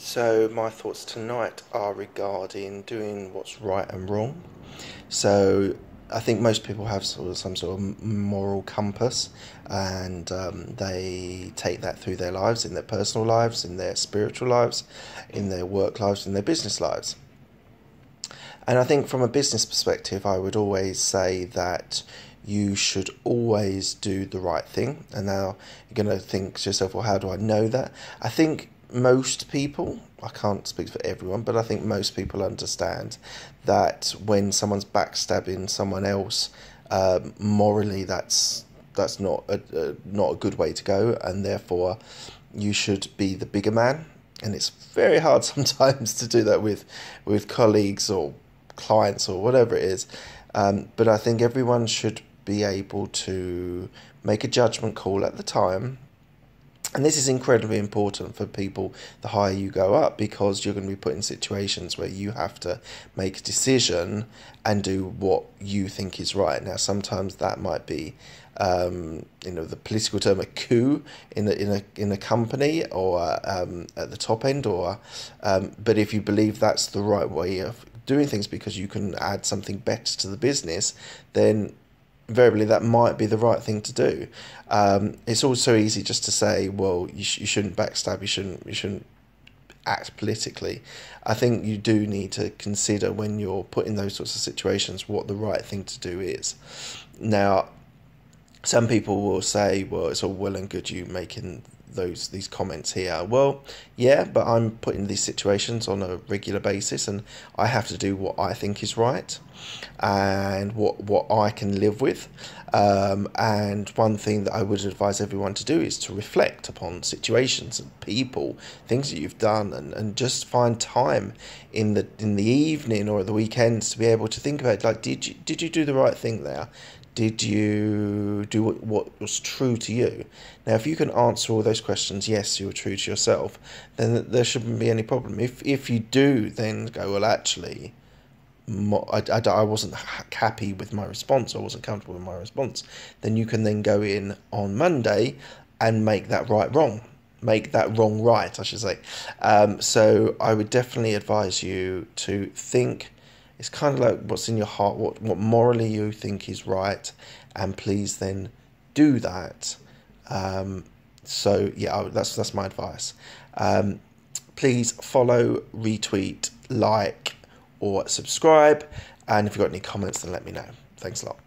So my thoughts tonight are regarding doing what's right and wrong. So I think most people have some sort of moral compass, and they take that through their lives, in their personal lives, in their spiritual lives, in their work lives, in their business lives. And I think from a business perspective, I would always say that you should always do the right thing. And now you're going to think to yourself, well, how do I know that? I think most people, I can't speak for everyone, but I think most people understand that when someone's backstabbing someone else, morally, that's not a good way to go, and therefore you should be the bigger man. And it's very hard sometimes to do that with colleagues or clients or whatever it is. But I think everyone should be able to make a judgment call at the time. And this is incredibly important for people the higher you go up, because you're going to be put in situations where you have to make a decision and do what you think is right. Now, sometimes that might be, the political term, a coup in a company, or at the top end, or but if you believe that's the right way of doing things because you can add something better to the business, then invariably that might be the right thing to do. It's also easy just to say, well, you shouldn't backstab, you shouldn't act politically. I think you do need to consider, when you're put in those sorts of situations, what the right thing to do is. Now, some people will say, well, it's all well and good you making these comments here. Well, yeah, but I'm put in these situations on a regular basis, and I have to do what I think is right and what I can live with. And one thing that I would advise everyone to do is to reflect upon situations and people, things that you've done, and just find time in the evening or at the weekends to be able to think about, like, did you do the right thing there? Did you do what was true to you? Now, if you can answer all those questions, yes, you're true to yourself, then there shouldn't be any problem. If you do then go, well, actually, I wasn't happy with my response, I wasn't comfortable with my response, then you can then go in on Monday and make that wrong. Make that wrong right, I should say. So I would definitely advise you to think. It's kind of like what's in your heart, what morally you think is right, and please then do that. So yeah, that's my advice. Please follow, retweet, like, or subscribe, and if you've got any comments, then let me know. Thanks a lot.